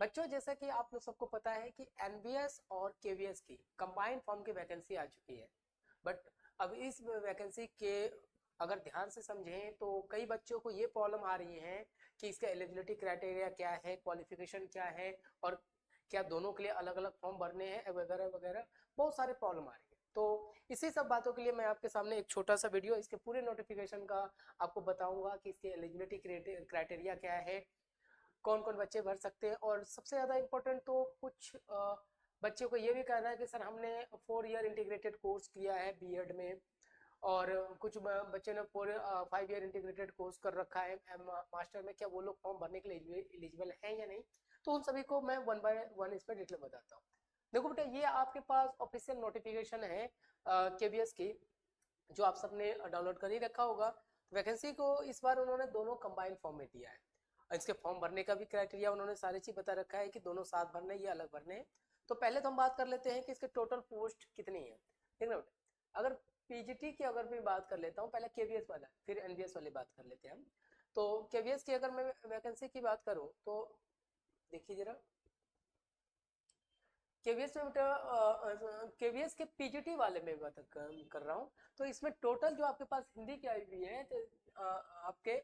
बच्चों जैसा कि आप लोग सबको पता है कि एनबीएस और केवीएस की कंबाइंड फॉर्म की वैकेंसी आ चुकी है। बट अब इस वैकेंसी के अगर ध्यान से समझें तो कई बच्चों को ये प्रॉब्लम आ रही है कि इसका एलिजिबिलिटी क्राइटेरिया क्या है, क्वालिफिकेशन क्या है, और क्या दोनों के लिए अलग अलग फॉर्म भरने हैं वगैरह वगैरह। बहुत सारे प्रॉब्लम आ रही है। तो इसी सब बातों के लिए मैं आपके सामने एक छोटा सा वीडियो इसके पूरे नोटिफिकेशन का आपको बताऊंगा कि इसके एलिजिबिलिटी क्राइटेरिया क्या है, कौन कौन बच्चे भर सकते हैं। और सबसे ज़्यादा इम्पोर्टेंट तो कुछ बच्चों को ये भी कहना है कि सर हमने 4 ईयर इंटीग्रेटेड कोर्स किया है बीएड में, और कुछ बच्चे ने 5 ईयर इंटीग्रेटेड कोर्स कर रखा है मास्टर में, क्या वो लोग फॉर्म भरने के लिए एलिजिबल हैं या नहीं। तो उन सभी को मैं वन बाय वन इस पर डिटेल बताता हूँ। देखो बेटा, ये आपके पास ऑफिशियल नोटिफिकेशन है केवीएस की, जो आप सबने डाउनलोड कर ही रखा होगा। वैकेंसी को इस बार उन्होंने दोनों कंबाइंड फॉर्म में दिया है। इसके फॉर्म भरने का भी क्राइटेरिया उन्होंने सारी चीज बता रखा है कि दोनों साथ भरने या अलग भरने हैं। तो पहले तो हम बात कर लेते हैं कि इसके टोटल पोस्ट कितनी है, ठीक ना बेटा। अगर पीजीटी की अगर मैं बात कर लेता हूँ, पहले केवीएस वाला फिर एनबीएस वाली बात कर लेते हैं हम। तो केवीएस की अगर मैं वैकेंसी की बात करूँ तो देखिए जरा, केवीएस में बेटा केवीएस के पीजीटी वाले में बात कर रहा हूँ। तो इसमें टोटल जो आपके पास हिंदी की आई हुई है, तो आपके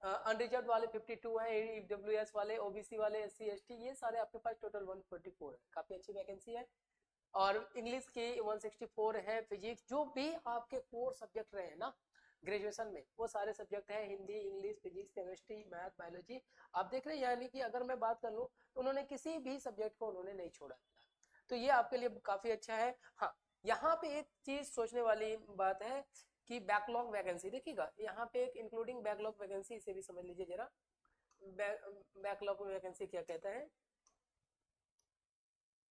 अनरिजर्व वाले 52 हैं, ईडब्ल्यूएस वाले, ओबीसी वाले, एससी एसटी, ये सारे आपके पास टोटल 144 है। काफी अच्छी वैकेंसी है। और इंग्लिश की 164 है। फिजिक्स जो भी आपके कोर सब्जेक्ट रहे हैं ना ग्रेजुएशन में, वो सारे सब्जेक्ट हैं, Hindi, English, physics, chemistry, math, biology. आप देख रहे हैं, यानी कि अगर मैं बात कर लूँ तो उन्होंने किसी भी सब्जेक्ट को उन्होंने नहीं छोड़ा। तो ये आपके लिए काफी अच्छा है। हाँ, यहाँ पे एक चीज सोचने वाली बात है कि बैकलॉग वैकेंसी देखिएगा, यहाँ पे एक इंक्लूडिंग बैकलॉग वैकेंसी, इसे भी समझ लीजिए जरा। बैकलॉग वैकेंसी क्या कहता है,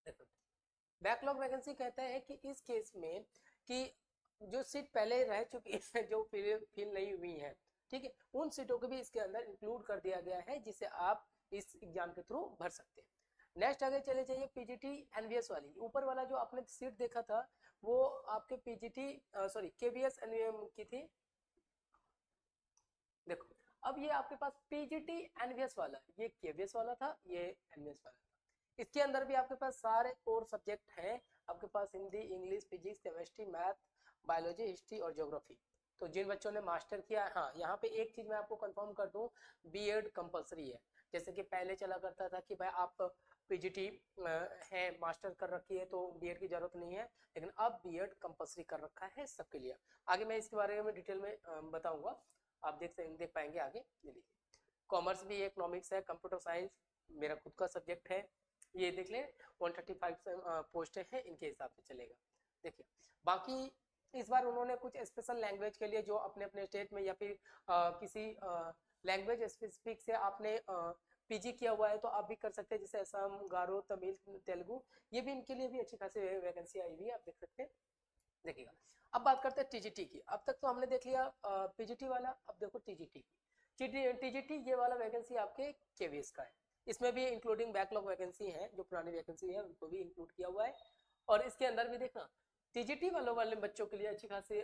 देखो बैकलॉग वैकेंसी कहता है कि इस केस में कि जो सीट पहले रह चुकी है, जो फिल नहीं हुई है, ठीक है, उन सीटों को भी इसके अंदर इंक्लूड कर दिया गया है, जिसे आप इस एग्जाम के थ्रू भर सकते हैं। नेक्स्ट आगे चले जाइए, पीजीटी एनवीएस वाली, ऊपर वाला जो आपने सीट देखा था वो आपके पीजीटी सॉरी केवीएस एनवीएम की थी। देखो, अब ये आपके पास पीजीटी एनवीएस वाला, ये केवीएस वाला था, ये एनवीएस वाला था। इसके अंदर भी आपके पास सारे कोर सब्जेक्ट हैं आपके पास, Hindi, English, physics, chemistry, math, biology, history और ज्योग्राफी। तो जिन बच्चों ने मास्टर किया, हाँ यहाँ पे एक चीज मैं आपको कंफर्म कर दूं, बीएड कंपलसरी है। जैसे कि पहले चला करता था कि भाई आप पीजीटी है, मास्टर कर रखी है तो बीएड की जरूरत नहीं है, लेकिन अब बीएड कंपलसरी कर रखा है सबके लिए। आगे मैं इसके बारे में डिटेल में बताऊंगा, आप देख पाएंगे आगे। ये लीजिए, कॉमर्स भी है, इकोनॉमिक्स है, कंप्यूटर साइंस मेरा खुद का सब्जेक्ट है, ये देख लें। 135 पोस्ट हैं, इनके हिसाब से चलेगा। देखिए, बाकी इस बार उन्होंने कुछ स्पेशल लैंग्वेज के लिए, जो अपने अपने स्टेट में या फिर किसी लैंग्वेज स्पेसिफिक से आपने पीजी किया हुआ है तो आप भी कर सकते हैं, जैसे असम, गारो, तमिल, तेलुगु, ये भी इनके लिए भी अच्छी खासी वैकेंसी आई हुई है, आप देख सकते हैं। देखिएगा, अब बात करते हैं टीजीटी की। अब तक तो हमने देख लिया पीजीटी वाला, अब देखो टीजीटी की। टीजीटी ये वाला वैकेंसी आपके केवीएस का है। इसमें भी इंक्लूडिंग बैकलॉग वैकेंसी है, जो पुरानी वैकेंसी है उनको भी इंक्लूड किया हुआ है। और इसके अंदर भी देखना, टीजीटी वालों वाले बच्चों के लिए अच्छी खासी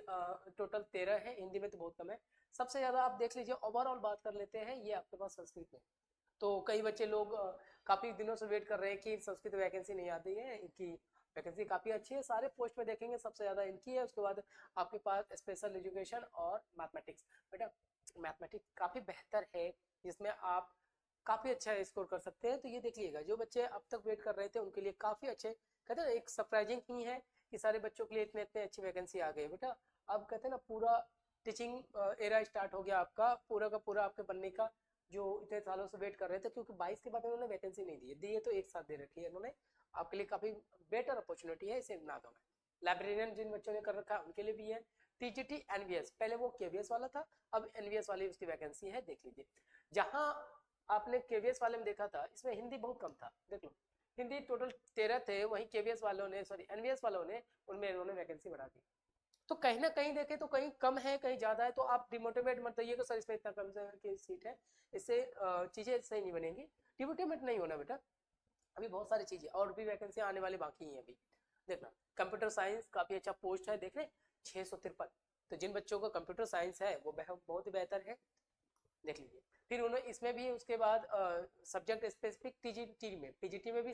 टोटल 13 है, हिंदी में तो बहुत कम है। सबसे ज्यादा आप देख लीजिए, ओवरऑल बात कर लेते हैं, ये आपके पास संस्कृत में। तो कई बच्चे लोग काफी दिनों से वेट कर रहे हैं कि संस्कृत वैकेंसी नहीं आती है, इनकी वैकेंसी काफी अच्छी है। सारे पोस्ट में देखेंगे सबसे ज्यादा इनकी है, उसके बाद आपके पास स्पेशल एजुकेशन और मैथमेटिक्स। बेटा मैथमेटिक्स काफी बेहतर है, जिसमें आप काफी अच्छा स्कोर कर सकते हैं। तो ये देख लीजिएगा, जो बच्चे अब तक वेट कर रहे थे उनके लिए काफी अच्छे, कहते हैं ना, एक सरप्राइजिंग ही है कि सारे बच्चों के लिए इतने इतने अच्छी वैकेंसी आ गई। बेटा अब कहते हैं ना, पूरा टीचिंग एरा स्टार्ट हो गया आपका, पूरा का पूरा आपके बनने का, जो इतने सालों से वेट कर रहे थे। क्योंकि 22 के बाद उन्होंने वैकेंसी नहीं दी है तो एक साथ दे रखी है इन्होंने, आपके लिए काफी बेटर अपॉर्चुनिटी है, इसे ना दो मैं। लाइब्रेरियन जिन बच्चों ने कर रखा है उनके लिए भी है। टीजीटी एनवीएस, पहले वो केवीएस वाला था, अब एनवीएस वाली उसकी वैकेंसी है, देख लीजिए। जहां आपने केवीएस वाले में देखा था, इसमें हिंदी बहुत कम था, देख लो, हिंदी टोटल 13 थे, वहीं केवीएस वालों ने, सॉरी एनवीएस वालों ने, उनमें इन्होंने वैकेंसी बढ़ा दी। तो कहीं ना कहीं देखें तो कहीं कम है कहीं ज्यादा है, तो आप डिमोटिवेट मत होइए कि सर इसमें इतना कम की सीट है, इससे चीजें सही नहीं बनेंगी। डिमोटिवेट नहीं होना बेटा, अभी बहुत सारी चीजें और भी वैकेंसी आने वाली बाकी हैं अभी। देखना, कंप्यूटर साइंस काफी अच्छा पोस्ट है, देख रहे 653। तो जिन बच्चों को कंप्यूटर साइंस है वो बहुत ही बेहतर है, देख लीजिए। फिर उन्होंने इसमें भी उसके बाद सब्जेक्ट स्पेसिफिक पीजीटी में भी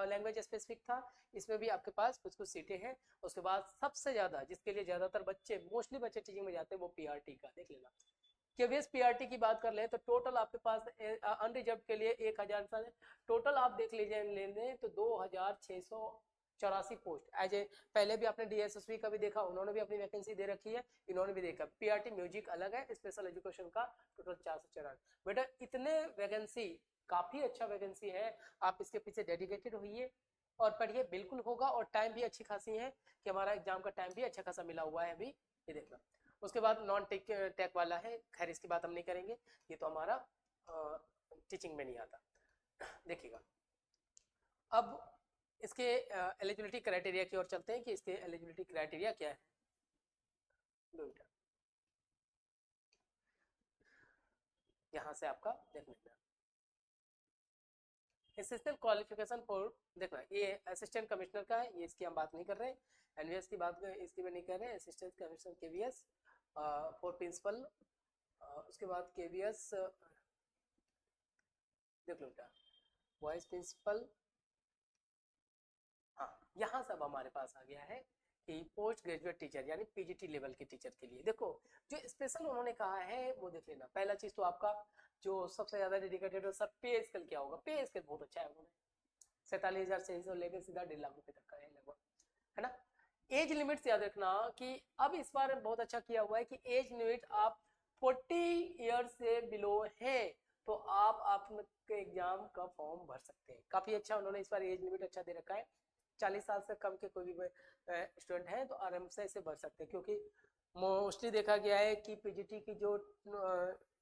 लैंग्वेज स्पेसिफिक था, इसमें भी आपके पास कुछ कुछ सीटें हैं। उसके बाद सबसे ज्यादा जिसके लिए ज्यादातर बच्चे मोस्टली बच्चे टीचिंग में जाते हैं वो पीआरटी का देख लेना। केवीएस पीआरटी की बात कर ले तो टोटल आपके पास अनरिजर्व के लिए 1000 टोटल आप देख लीजिए लेने तो 2684 पोस्ट एज ए, पहले भी आपने डीएसएसबी का भी देखा, उन्होंने भी अपनी वैकेंसी दे रखी है, इन्होंने भी देखा। पीआरटी म्यूजिक अलग है, स्पेशल एजुकेशन का टोटल 494। बेटा इतने वैकेंसी, काफी अच्छा वैकेंसी है, आप इसके पीछे डेडिकेटेड होइए और पढ़िए, बिल्कुल होगा। और टाइम भी अच्छी खासी है कि हमारा एग्जाम का टाइम भी अच्छा खासा मिला हुआ है अभी, ये देखना। उसके बाद नॉन टेक वाला है, खैर इसकी बात हम नहीं करेंगे, ये तो हमारा टीचिंग में नहीं आता। देखिएगा अब इसके एलिजिबिलिटी क्राइटेरिया की ओर चलते हैं कि इसके एलिजिबिलिटी क्राइटेरिया क्या है। यहाँ से आपका देख लेना असिस्टेंट क्वालिफिकेशन फॉर, देखना ये असिस्टेंट कमिश्नर का है, ये इसकी हम बात नहीं कर रहे, एनवीएस की बात इसकी में नहीं कर रहे, assistant commissioner KVS for principal. उसके बाद केवीएस देख लो बेटा, वाइस प्रिंसिपल। हाँ, यहाँ सब हमारे पास आ गया है कि पोस्ट ग्रेजुएट टीचर यानी पीजीटी लेवल के टीचर के लिए। देखो जो स्पेशल उन्होंने कहा है वो देख लेना। पहला चीज तो आपका जो सबसे ज्यादा डेडिकेटेड है सर, पे स्केल क्या होगा, पे स्केल बहुत अच्छा है उन्होंने, 47,000 से लेकर सीधा 1.5 लाख रुपए तक का है लगभग, है ना। एज लिमिट याद रखना कि अब इस बार बहुत अच्छा किया हुआ है कि एज लिमिट आप 40 ईयर से बिलो है तो आप आपके एग्जाम का फॉर्म भर सकते हैं। काफी अच्छा उन्होंने इस बार एज लिमिट अच्छा दे रखा है, 40 साल से कम के कोई भी स्टूडेंट हैं तो आराम से इसे भर सकते हैं, क्योंकि मोस्टली देखा गया है कि पीजीटी की जो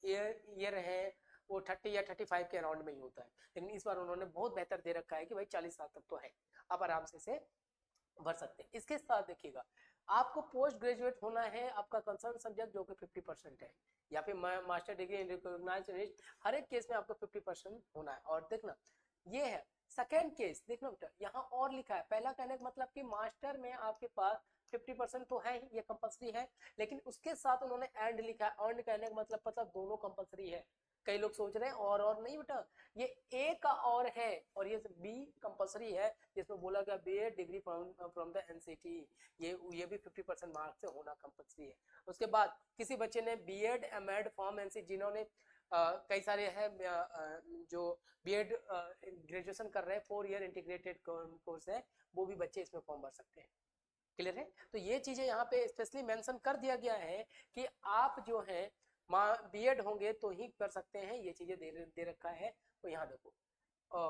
ईयर है वो 30 या 35 के अराउंड में ही होता है, लेकिन इस बार उन्होंने बहुत बेहतर दे रखा है कि भाई 40 साल तक तो है, आप आराम से इसे भर सकते हैं। इसके साथ देखिएगा आपको पोस्ट ग्रेजुएट होना है, आपका कंसर्न सब्जेक्ट जो कि 50% है, या फिर मास्टर डिग्री इन रिकॉग्नाइज्ड, हर एक केस में आपको 50% होना है। और देखना ये है सेकेंड केस, देखना बेटा यहाँ और लिखा है, पहला कहने का मतलब कि मास्टर में आपके पास 50% तो है ही, ये कंपलसरी है, लेकिन उसके साथ उन्होंने एंड लिखा है। एंड कहने का मतलब दोनों कंपलसरी है। कई लोग सोच रहे हैं और नहीं बेटा, ये ए का और है और ये बी कंपलसरी है, जिसमें बोला गया B Ed degree from the NCT, ये भी 50% मार्क्स से होना कंपलसरी है। उसके बाद किसी बच्चे ने बीएड एमएड फ्रॉम एनसीटी, जिन्होंने कई सारे हैं जो बीएड ग्रेजुएशन कर रहे हैं, 4 ईयर इंटीग्रेटेड कोर्स है, वो भी बच्चे इसमें फॉर्म भर सकते हैं। क्लियर है? तो ये चीजें यहाँ पे स्पेशली मेंशन कर दिया गया है कि आप जो है बीएड होंगे तो ही कर सकते हैं, ये चीजें दे रखा है। तो यहाँ देखो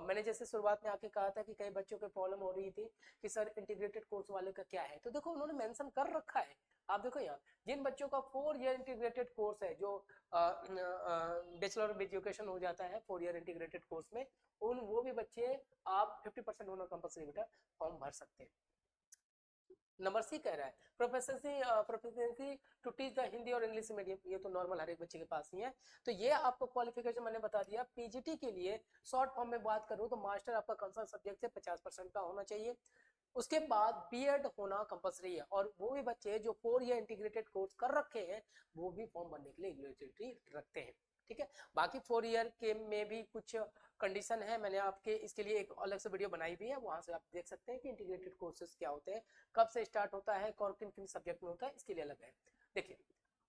मैंने जैसे शुरुआत में आके कहा था कि कई बच्चों को प्रॉब्लम हो रही थी कि सर इंटीग्रेटेड कोर्स वाले का क्या है, तो देखो उन्होंने मेंशन कर रखा है। आप देखो यहाँ जिन बच्चों का 4 ईयर इंटीग्रेटेड कोर्स है, जो बैचलर ऑफ एजुकेशन हो जाता है 4 ईयर इंटीग्रेटेड कोर्स में, वो भी बच्चे आप 50% होना कंपल्सरी बेटा फॉर्म भर सकते हैं। नंबर सी कह रहा है proficiency to teach the Hindi और इंग्लिश मीडियम, ये तो नॉर्मल हर एक बच्चे के पास ही है। तो ये आपको क्वालिफिकेशन मैंने बता दिया। पीजीटी के लिए शॉर्ट फॉर्म में बात करूं तो मास्टर आपका कंसर्न सब्जेक्ट से 50% का होना चाहिए। उसके बाद बीएड होना कंपलसरी है, और वो भी बच्चे जो 4 ईयर इंटीग्रेटेड कोर्स कर रखे हैं वो भी फॉर्म भरने के लिए एलिजिबिलिटी रखते हैं। ठीक है, बाकी 4 ईयर के में भी कुछ कंडीशन है, मैंने आपके इसके लिए एक अलग से वीडियो बनाई भी है, वहां से आप देख सकते हैं कि इंटीग्रेटेड कोर्सेज क्या होते हैं, कब से स्टार्ट होता है, कौन किन किन सब्जेक्ट में होता है, इसके लिए अलग है। देखिए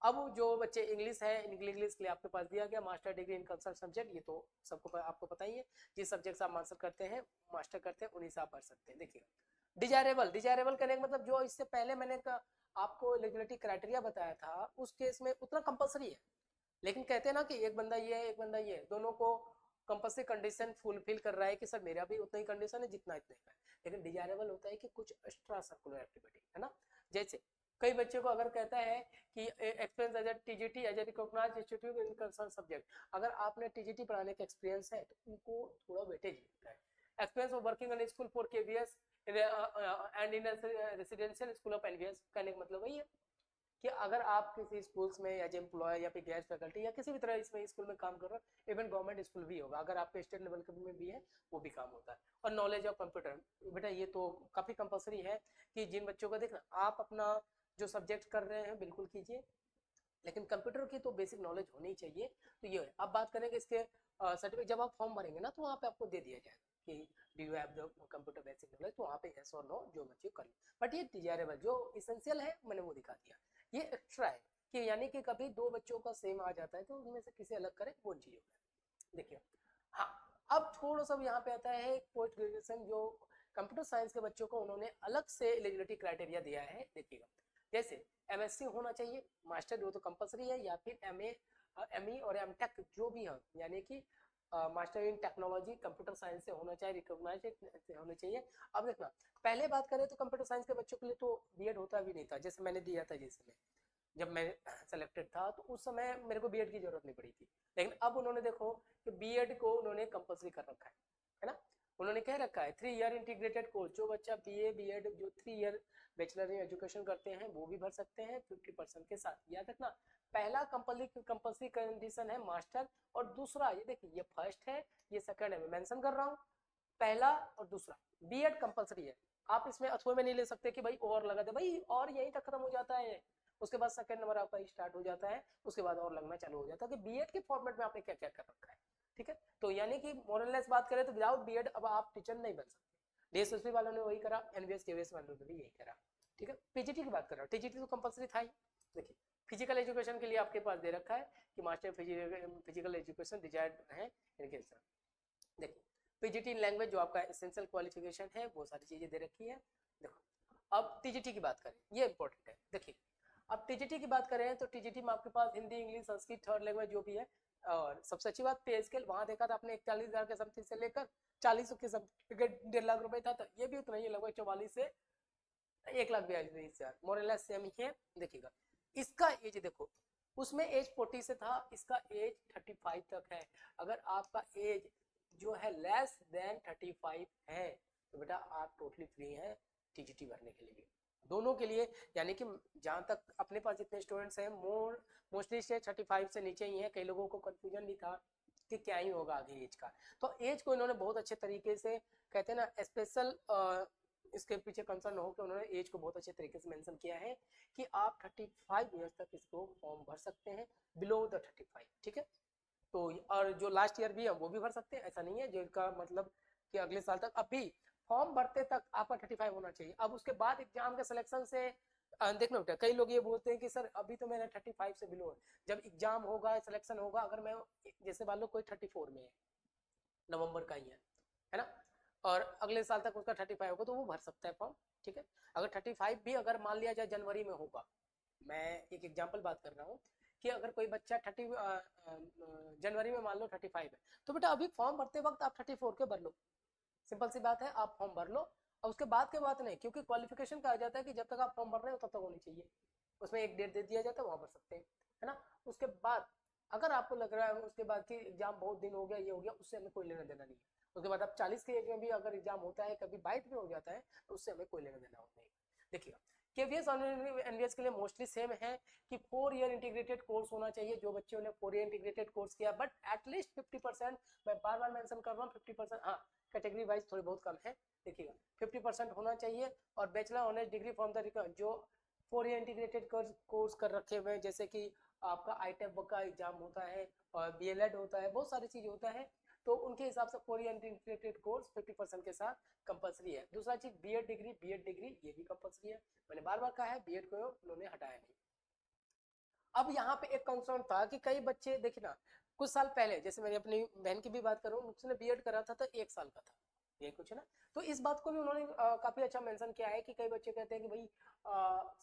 अब जो बच्चे इंग्लिश है, इंग्लिश के लिए आपके पास दिया गया master degree in concern subject, ये तो सबको आपको पता ही है, जिस सब्जेक्ट से आप मास्टर करते हैं उन्हीं से आप पढ़ सकते हैं। देखिए डिजायरेबल करने का मतलब जो इससे पहले मैंने आपको एलिजिबिलिटी क्राइटेरिया बताया था उस केस में उतना कंपलसरी है, लेकिन कहते हैं ना कि एक बंदा ये है एक बंदा ये है, दोनों को कंपल्सरी कंडीशन फुलफिल कर रहा है कि सर मेरा भी उतना ही कंडीशन है जितना इतने का है, लेकिन डिजायरेबल होता है कि कुछ एक्स्ट्रा सर्कुलर एक्टिविटी, है ना। जैसे कई बच्चों को अगर कहता है कि experience as a TGT as a recognised institute in concern subject, अगर आपने टीजीटी पढ़ाने का एक्सपीरियंस है तो उनको थोड़ा वेटेज मिलता है। Experience of working in school for KVS and in residential school of NVS, कहने का मतलब वही है कि अगर आप किसी स्कूल्स में एज एम्प्लॉय या फिर गेस्ट फैकल्टी या किसी भी तरह इसमें स्कूल में काम कर रहे हो, इवन गवर्नमेंट स्कूल भी होगा, अगर आपके स्टेट लेवल के में भी है वो भी काम होता है। और नॉलेज ऑफ कंप्यूटर बेटा ये तो काफी कंपलसरी है कि जिन बच्चों को देखना आप अपना जो सब्जेक्ट कर रहे हैं बिल्कुल कीजिए, लेकिन कंप्यूटर की तो बेसिक नॉलेज होनी चाहिए। तो ये है। अब बात करेंगे इसके सर्टिफिकेट, जब आप फॉर्म भरेंगे ना तो वहाँ पे आपको दे दिया जाएगा कि do you have the computer basic knowledge, तो वहाँ पे यस और नो जो मर्जी कर लो। बट ये डिजायरेबल जो इसेंशियल है मैंने वो दिखा दिया। ये एक्स्ट्रा है कि यानी कि कभी दो बच्चों का सेम आ जाता है तो उनमें से किसी अलग करें, वो चीज होता है। देखिए हाँ, अब थोड़ा सा यहाँ पे आता है पोस्ट ग्रेजुएशन जो कंप्यूटर साइंस के बच्चों को उन्होंने अलग से एलिजिबिलिटी क्राइटेरिया दिया है। देखिएगा जैसे एमएससी होना चाहिए, मास्टर वो तो कंपलसरी है, या फिर एमए एमई और एमटेक जो भी है, यानी कि master in technology computer science से होना चाहिए, रिकॉग्नाइज होना चाहिए। अब देखना, पहले बात करें तो कंप्यूटर साइंस के बच्चों के लिए तो बीएड होता भी नहीं था, जैसे मैंने दिया था जिसमें जब मैं सेलेक्टेड था तो उस समय मेरे को बीएड की जरूरत नहीं पड़ी थी। लेकिन अब उन्होंने देखो कि बीएड को उन्होंने कंपलसरी कर रखा है ना। उन्होंने कह रखा है 3 ईयर इंटीग्रेटेड कोर्स, जो बच्चा बीए बीएड जो 3 ईयर बैचलर इन एजुकेशन करते हैं वो भी भर सकते हैं 50% के साथ। याद रखना, पहला कंपलसरी कंडीशन है मास्टर, और दूसरा ये देखिए ये फर्स्ट है, ये सेकंड है, मैं मेंशन कर रहा हूँ, पहला और दूसरा बीएड कंपलसरी है। आप इसमें अथवा में नहीं ले सकते कि भाई और लगा दे, भाई और यहीं तक खत्म हो जाता है, उसके बाद सेकंड नंबर आपका स्टार्ट हो जाता है, उसके बाद और लगना चालू हो जाता है कि बीएड के फॉर्मेट में आपने क्या क्या कर रखा है। ठीक है, तो यानी कि मोरलेस बात करें तो विदाउट बीएड अब आप टीचर नहीं बन सकते। डीएसएसबी वालों ने वही करा, एनवीएस केवीएस वालों ने भी यही करा। ठीक है, पीजीटी की बात कर रहा हूँ, टीजीटी तो कंपलसरी था ही। देखिए फिजिकल एजुकेशन के लिए आपके पास दे रखा है कि मास्टर फिजिकल एजुकेशन डिजायर्ड है इनके साथ। देखिए पीजीटी लैंग्वेज जो आपका एसेंशियल क्वालिफिकेशन है वो सारी चीजें दे रखी है। देखो अब टीजीटी की बात करें, ये इंपॉर्टेंट है। देखिए अब टीजीटी की बात करें तो टीजीटी में आपके पास Hindi English Sanskrit third language जो भी है, और सबसे अच्छी बात पे स्केल वहां देखा था आपने 41,000 के समथिंग से लेकर 40 के सर्टिफिकेट 1.5 लाख रुपए था, तो ये भी उतना ही लगभग 44 से 1,42,000 मोरलेस सेम ही है। देखिएगा इसका एज देखो, उसमें एज 40 से था, इसका एज 35 तक है। अगर आपका एज जो है लेस देन 35 है तो बेटा आप टोटली फ्री हैं टीजीटी भरने के लिए, दोनों के लिए। यानी कि जहां तक अपने पास जितने स्टूडेंट्स हैं मोस्टली से 35 से नीचे ही है। कई लोगों को कंफ्यूजन भी था कि क्या ही होगा आगे एज का, तो एज को इन्होंने बहुत अच्छे तरीके से कहते हैं ना स्पेशल इसके पीछे कंसर्न हो कि उन्होंने एज को बहुत अच्छे तरीके से मेंशन किया है कि आप 35 ईयर्स तक इसको फॉर्म भर सकते हैं बिलो द 35। ठीक है, तो और जो लास्ट ईयर भी है वो भी भर सकते हैं, ऐसा नहीं है जिनका मतलब कि अगले साल तक। अभी फॉर्म भरते तक आपका 35 होना चाहिए। अब उसके बाद एग्जाम के सिलेक्शन से देखना बेटा, कई लोग ये बोलते हैं कि सर अभी तो मेरा 35 से बिलो है, जब एग्जाम होगा सिलेक्शन होगा, अगर मैं जैसे मान लो कोई 34 में है, नवंबर का ही है ना, और अगले साल तक उसका 35 होगा तो वो भर सकता है फॉर्म। ठीक है, अगर 35 भी अगर मान लिया जाए जनवरी में होगा, मैं एक एग्जाम्पल बात कर रहा हूँ कि अगर कोई बच्चा 30 जनवरी में मान लो 35 है, तो बेटा अभी फॉर्म भरते वक्त आप 34 के भर लो, सिंपल सी बात है, आप फॉर्म भर लो। और उसके बाद के बात नहीं, क्योंकि क्वालिफिकेशन कहा जाता है कि जब तक आप फॉर्म भर रहे हो तब तक होनी चाहिए, उसमें एक डेट दे दिया जाता है वहां भर सकते हैं, है ना। उसके बाद अगर आपको लग रहा है उसके बाद कि एग्जाम बहुत दिन हो गया ये हो गया, उससे हमें कोई लेना देना नहीं है। उसके बाद आप 40 के एज में भी अगर एग्जाम होता है, कभी 22 में हो जाता है, तो उससे हमें कोई लेना देना नहीं। देखिएगा केवीएस और एनवीएस के लिए मोस्टली सेम है कि 4 ईयर इंटीग्रेटेड कोर्स होना चाहिए, जो बच्चों ने 4 ईयर इंटीग्रेटेड कोर्स किया, बट एटलीस्ट 50%, मैं बार बार मेंशन कर रहा हूँ 50%, हाँ कैटेगरी वाइज थोड़ी बहुत कम है। देखिएगा 50% होना चाहिए, और bachelor honours degree from the जो 4 ईयर इंटीग्रेटेड कोर्स कर रखे हुए हैं, जैसे कि आपका आईटेप का एग्जाम होता है और बीएलएड होता है, बहुत सारी चीज होता है, तो उनके हिसाब से 4 ईयर इंटीग्रेटेड कोर्स 50% के साथ कंपलसरी है। दूसरा चीज बीएड डिग्री ये भी कंपलसरी है, मैंने बार बार कहा है बीएड को उन्होंने हटाया नहीं। अब यहाँ पे एक कंसर्न था कि कई बच्चे देखिए ना, कुछ साल पहले जैसे मेरी अपनी बहन की भी बात करूँ, उसने बीएड करा था तो 1 साल का था ये कुछ है ना, तो इस बात को भी उन्होंने काफी अच्छा मेंशन किया है कि कई बच्चे कहते हैं कि भाई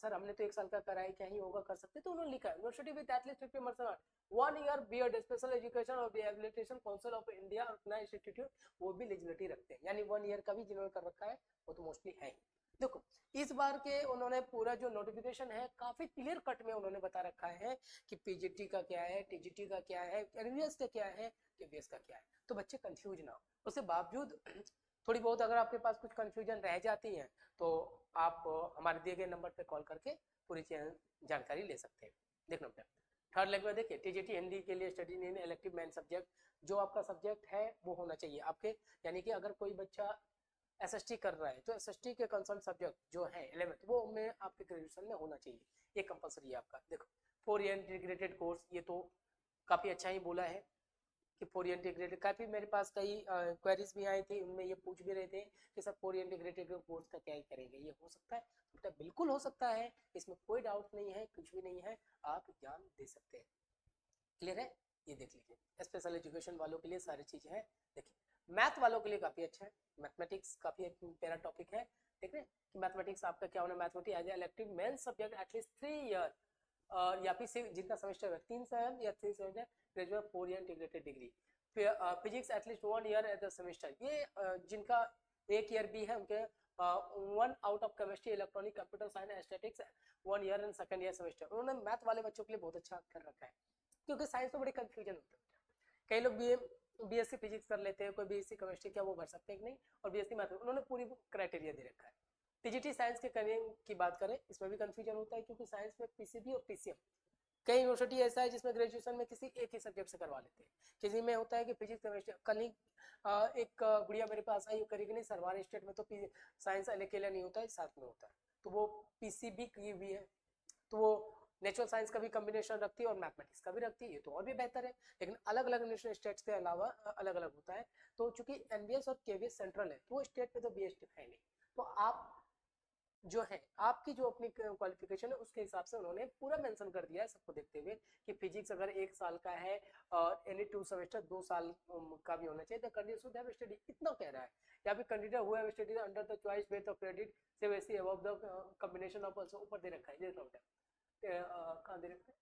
सर हमने तो 1 साल का करा है, क्या ही होगा, कर सकते, तो उन्होंने लिखा है university with at least 50% 1 year B Ed special education और रिहेबिलिटेशन काउंसिल ऑफ इंडिया और इंस्टीट्यूट, वो भी एलिजिबिलिटी रखते हैं, यानी 1 ईयर का भी जिन्होंने कर रखा है वो तो मोस्टली है। देखो इस बार के उन्होंने पूरा जो नोटिफिकेशन है काफी क्लियर कट में उन्होंने बता रखा है कि पीजीटी का क्या है, टीजीटी का क्या है, एनवीएस का क्या है, केवीएस का क्या है, तो बच्चे कंफ्यूज ना हो। उसके बावजूद थोड़ी बहुत अगर आपके पास कुछ कंफ्यूजन रह जाती है तो आप हमारे दिए गए नंबर पे कॉल करके पूरी जानकारी ले सकते हैं। देखना बेटा थर्ड लैंग्वेज देखिए टीजीटी हिंदी के लिए study in elective main subject, जो आपका सब्जेक्ट है वो होना चाहिए आपके, यानी कि अगर कोई बच्चा एसएसटी कर रहा है तो एसएसटी के कंसर्न सब्जेक्ट जो है 11th वो में आपके ग्रेजुएशन में होना चाहिए, ये कंपलसरी है आपका। देखो 4 ईयर इंटीग्रेटेड कोर्स, ये तो काफ़ी अच्छा ही बोला है कि 4 ईयर इंटीग्रेटेड। काफ़ी मेरे पास कई क्वेरीज भी आए थे, उनमें ये पूछ भी रहे थे कि सर 4 ईयर इंटीग्रेटेड कोर्स का क्या ही करेंगे, ये हो सकता है? तो बिल्कुल हो सकता है, इसमें कोई डाउट नहीं है, कुछ भी नहीं है, आप एग्जाम दे सकते हैं। क्लियर है? ये देख लीजिए, स्पेशल एजुकेशन वालों के लिए सारी चीज़ें हैं। देखिए मैथ वालों के लिए काफ़ी अच्छा है, मैथमेटिक्स काफ़ी प्यारा टॉपिक है। देख रहे हैं कि मैथमेटिक्स आपका क्या होना, mathematics as elective main subject at least 3 year, या फिर जिनका सेमेस्टर है 3 सेम या 3 semester, graduate 4 year integrated degree. Physics at least 1 year at the semester, ये जिनका 1 ईयर भी है उनके 1 out of chemistry, electronic, computer science, aesthetics 1 year and second year semester. उन्होंने मैथ वाले बच्चों के लिए बहुत अच्छा कर रखा है, क्योंकि साइंस में बड़ी कंफ्यूजन होता है। कई लोग बीएससी फिजिक्स कर लेते हैं, कोई बीएससी केमिस्ट्री, क्या वो भर सकते हैं कि नहीं, और बीएससी मैथ, उन्होंने पूरी क्राइटेरिया दे रखा है। टीजीटी साइंस के करने की बात करें, इसमें भी कंफ्यूजन होता है, क्योंकि साइंस में पीसीबी और पीसीएम, कई यूनिवर्सिटी ऐसा है जिसमें ग्रेजुएशन में किसी एक ही सब्जेक्ट से करवा लेते हैं, किसी में होता है कि फिजिक्स केमिस्ट्री। कल ही एक गुड़िया मेरे पास आई, करेगी नहीं, सरवार स्टेट में तो साइंस अकेला नहीं होता है, साथ में होता है, तो वो पीसीबी की हुई है, तो वो नेचुरल साइंस का भी कॉम्बिनेशन रखती है और मैथमेटिक्स का भी रखती है, ये तो और भी बेहतर है। लेकिन अलग अलग नेशनल स्टेट्स के अलावा अलग अलग होता है, तो चूंकि एनबीएस और केवीएस सेंट्रल है, तो वो स्टेट पे तो बीएसटी है नहीं, तो आप जो है आपकी जो अपनी क्वालिफिकेशन है उसके हिसाब से उन्होंने पूरा मेंशन कर दिया है सबको देखते हुए कि फिजिक्स अगर 1 साल का है और एनी 2 सेमेस्टर 2 साल का भी होना चाहिए, तो कैंडिडेट शुड हैव स्टडी, इतना कह रहा है। या फिर candidate who have studied under the choice based of credit से वैसे above the combination of also, ऊपर दे रखा है, देख रहा हूं कहां दे रखा है,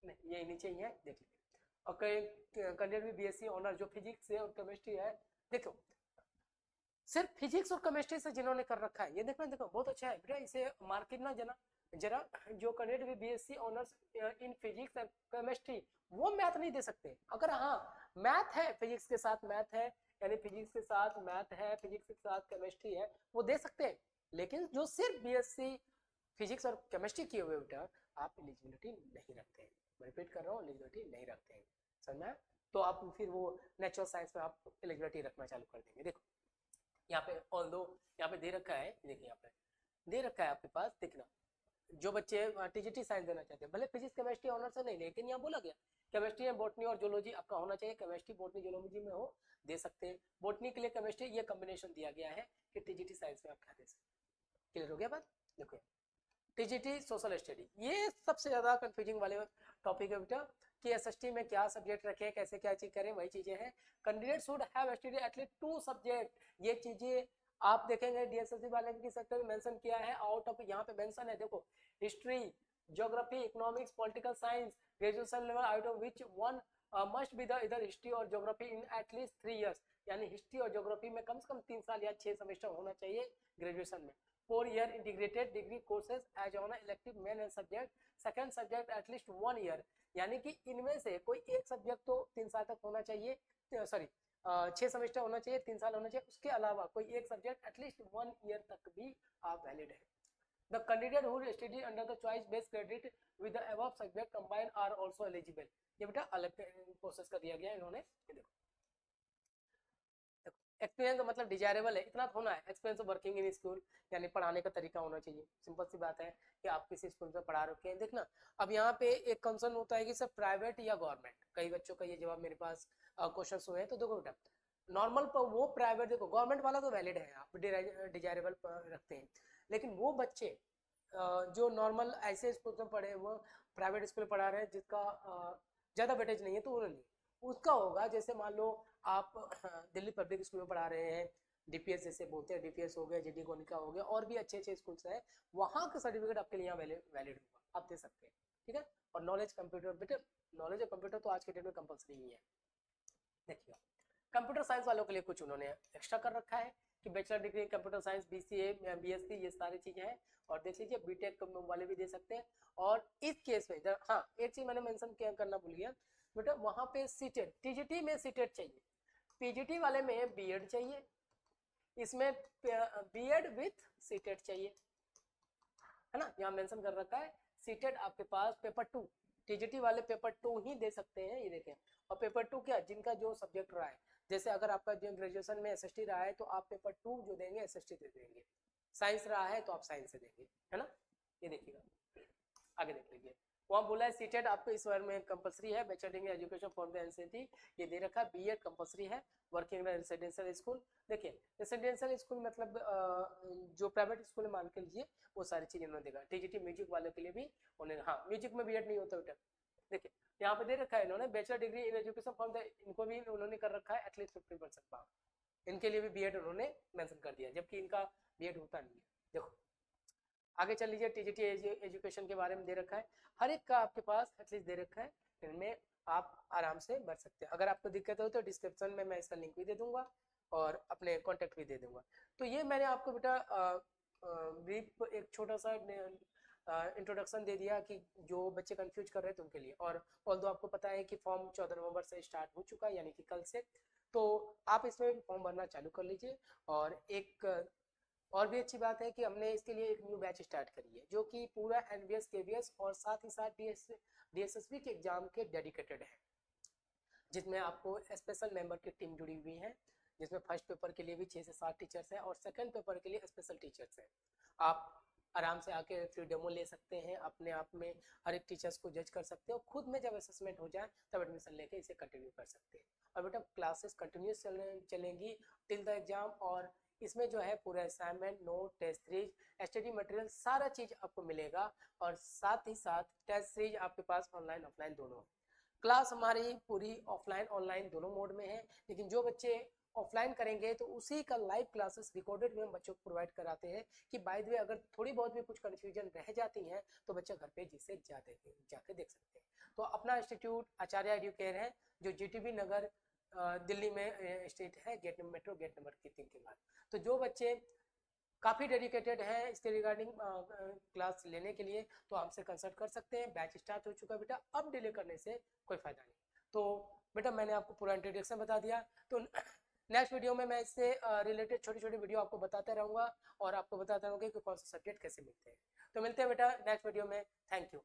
नहीं ये नीचे ही है, देख लीजिए। और कई कैंडिडेट भी बीएससी ऑनर जो फिजिक्स है और केमिस्ट्री है, देखो सिर्फ फिजिक्स और केमिस्ट्री से जिन्होंने कर रखा है, ये देखना, देखो बहुत अच्छा है बेटा, इसे मार्केट ना जना जरा, जो कैंडिडेट भी BSc honours in physics and chemistry, वो मैथ नहीं दे सकते। अगर हाँ मैथ है, फिजिक्स के साथ मैथ है, यानी फिजिक्स के साथ मैथ है, फिजिक्स के साथ केमिस्ट्री है, वो दे सकते हैं। लेकिन जो सिर्फ बीएससी फिजिक्स और केमिस्ट्री किए हुए बेटा, आप एलिजिबिलिटी नहीं रखते हैं, मैं रिपीट कर रहा हूँ, एलिजिबिलिटी नहीं रखते हैं, समझ में? तो आप फिर वो नेचुरल साइंस में आप एलिजिबिलिटी रखना चालू कर देंगे। देखो यहाँ पे ऑल्दो यहाँ पे दे रखा है, देखिए यहाँ पे दे रखा है आपके पास, देखना जो बच्चे टीजीटी साइंस देना चाहते हैं, भले फिजिक्स केमिस्ट्री ऑनर से नहीं, लेकिन यहाँ बोला गया केमिस्ट्री एंड बॉटनी और जूलॉजी आपका होना चाहिए, केमिस्ट्री बॉटनी जूलॉजी में हो, दे सकते हैं। बॉटनी के लिए केमिस्ट्री, ये कॉम्बिनेशन दिया गया है कि टीजीटी साइंस में आप क्या दे सकते हैं। क्लियर हो गया बात? देखो टीजीटी सोशल स्टडी, ये सबसे ज्यादा कंफ्यूजिंग वाले टॉपिक है बेटा, कि एसएसटी में क्या सब्जेक्ट रखें, कैसे क्या चीज करें, वही चीजें हैं। Candidate should have study at least 2 subject, ये चीजें आप देखेंगे डीएसएससी वाले की सेक्टर में मेंशन किया है, आउट ऑफ यहाँ पे मेंशन है, देखो history, geography, economics, political science, graduation level out of which one must be the इधर हिस्ट्री और ज्योग्राफी इन एटलीस्ट 3 इयर्स, यानी हिस्ट्री और ज्योग्राफी में कम से कम 3 साल या 6 सेमेस्टर होना चाहिए ग्रेजुएशन में। 4 year integrated degree courses as on elective main subject, second subject at least 1 year, यानी कि इनमें से कोई एक सब्जेक्ट तो 3 साल तक होना चाहिए, सॉरी 6 सेमेस्टर होना चाहिए, 3 साल होना चाहिए, उसके अलावा कोई एक सब्जेक्ट एटलीस्ट 1 ईयर तक भी आप वैलिड है। The candidate who study under the choice based credit with the above subject combined are also eligible, ये बेटा अलग प्रोसेस कर दिया गया है इन्होंने। देखो एक्सपीरियंस मतलब डिजायरेबल है, इतना होना है, experience of working in school, यानी पढ़ाने का तरीका होना चाहिए। सिंपल सी बात है कि आप किसी स्कूल में पढ़ा रखे हैं। देखना अब यहाँ पे एक कंसर्न होता है कि सर प्राइवेट या गवर्नमेंट, कई बच्चों का ये जवाब मेरे पास क्वेश्चन हुए हैं, तो देखो बेटा नॉर्मल पर वो प्राइवेट, देखो गवर्नमेंट वाला तो वैलिड है, आप डिजायरेबल रखते हैं, लेकिन वो बच्चे जो नॉर्मल ऐसे स्कूल में पढ़े, वो प्राइवेट स्कूल में पढ़ा रहे हैं जिसका ज़्यादा वेटेज नहीं है, तो उन्होंने उसका होगा, जैसे मान लो आप दिल्ली पब्लिक स्कूल में पढ़ा रहे हैं, डीपीएस जैसे बोलते हैं, डीपीएस हो गया, जीडी कोनिका हो गया, और भी अच्छे अच्छे स्कूल्स हैं, वहाँ का सर्टिफिकेट आपके लिए यहाँ वैलिड होगा, आप दे सकते हैं, ठीक है। और नॉलेज कंप्यूटर, बेटे नॉलेज ऑफ कंप्यूटर तो आज के डेट में कंपल्सरी ही है। देखिएगा कंप्यूटर साइंस वालों के लिए कुछ उन्होंने एक्स्ट्रा कर रखा है कि bachelor degree computer science, BCA, BSc, ये सारी चीजें हैं। और देख लीजिए बीटेक वाले भी दे सकते हैं। और इस केस में हाँ एक चीज मैंने मेंशन करना भूल गया बेटा, वहां पे सीटेट, टीजीटी में सीटेट चाहिए, पीजीटी वाले में बीएड चाहिए, इसमें बीएड विथ सीटेट चाहिए, है ना, यहाँ मेंशन कर रखा है। सीटेट आपके पास पेपर 2, टीजीटी वाले पेपर 2 ही दे सकते हैं, ये देखें। और पेपर 2 क्या, जिनका जो सब्जेक्ट रहा है, जैसे अगर आपका जो ग्रेजुएशन में एसएसटी रहा है तो आप पेपर 2 जो देंगे एसएसटी दे देंगे, साइंस रहा है तो आप साइंस से देंगे, है ना। ये देखिएगा आगे देख लीजिए, वहाँ बोला है सीटेट आपको इस बार में कंपलसरी है, bachelor degree education for the NCT ये दे रखा है, बीएड कंपलसरी है, वर्किंग रेसिडेंशियल स्कूल। देखिए रेसिडेंशियल स्कूल मतलब जो प्राइवेट स्कूल है मान के लीजिए वो सारी चीजें उन्होंने देखा। टीजीटी म्यूजिक वाले के लिए भी उन्होंने, हाँ म्यूजिक में बीएड नहीं होता बेटा। देखिए यहाँ पे दे रखा है इन्होंने bachelor degree in education from the, इनको भी उन्होंने कर रखा है एटलीस्ट 50% पास, इनके लिए भी बीएड उन्होंने मेंशन कर दिया, जबकि इनका बीएड होता नहीं है। देखो आगे चल लीजिए, टीजीटी एजुकेशन के बारे में दे रखा है, हर एक का आपके पास एटलीस्ट दे रखा है, इनमें आप आराम से भर सकते हैं। अगर आपको दिक्कत हो तो डिस्क्रिप्शन में मैं इसका लिंक भी दे दूंगा और अपने कॉन्टेक्ट भी दे दूंगा। तो ये मैंने आपको बेटा ब्रीफ एक छोटा सा इंट्रोडक्शन दे दिया कि जो बच्चे कंफ्यूज कर रहे थे उनके लिए। और ऑल्दो आपको पता है कि फॉर्म 14 नवंबर से स्टार्ट हो चुका है, यानी कि कल से, तो आप इसमें फॉर्म भरना चालू कर लीजिए। और एक और भी अच्छी बात है कि हमने इसके लिए एक न्यू बैच स्टार्ट करी है जो कि पूरा एनवीएस केवीएस और साथ ही साथ डीएसएसबी के एग्जाम के डेडिकेटेड है, जिसमें आपको स्पेशल मेंबर की टीम जुड़ी हुई है, जिसमें फर्स्ट पेपर के लिए भी 6 से 7 टीचर्स हैं और सेकंड पेपर के लिए स्पेशल टीचर्स हैं। आप आराम से आके फ्री डेमो ले सकते हैं, अपने आप में हर एक टीचर्स को जज कर सकते हैं और खुद में जब असेसमेंट हो जाए तब एडमिशन लेके इसे कंटिन्यू कर सकते हैं। और बेटा क्लासेस कंटिन्यूस चलेंगी टिल द एग्जाम, और इसमें जो है पूरा assignment, note, test series, study material सारा चीज आपको मिलेगा। और साथ ही साथ टेस्ट सीरीज आपके पास ऑनलाइन ऑफलाइन दोनों। क्लास हमारी पूरी ऑफलाइन ऑनलाइन दोनों मोड में है, लेकिन जो बच्चे ऑफलाइन करेंगे तो उसी का लाइव क्लासेस रिकॉर्डेड में हम बच्चों को प्रोवाइड कराते हैं कि बाय द वे अगर थोड़ी बहुत भी कुछ कंफ्यूजन रह जाती है तो बच्चा घर पे जिससे जाके देख सकते हैं। तो अपना इंस्टीट्यूट आचार्य एडुकेयर है जो जीटीबी नगर दिल्ली में स्टेट है, गेट मेट्रो गेट नंबर 3 के बाद। तो जो बच्चे काफ़ी डेडिकेटेड है इसके रिगार्डिंग क्लास लेने के लिए तो हमसे कंसल्ट कर सकते हैं। बैच स्टार्ट हो चुका है बेटा, अब डिले करने से कोई फायदा नहीं। तो बेटा मैंने आपको पूरा इंट्रोडक्शन बता दिया, तो नेक्स्ट वीडियो में मैं इससे रिलेटेड छोटी छोटी वीडियो आपको बताते रहूँगा और आपको बताता रहूँगा कि कौन सा सब्जेक्ट कैसे मिलते हैं। तो मिलते हैं बेटा नेक्स्ट वीडियो में। Thank you.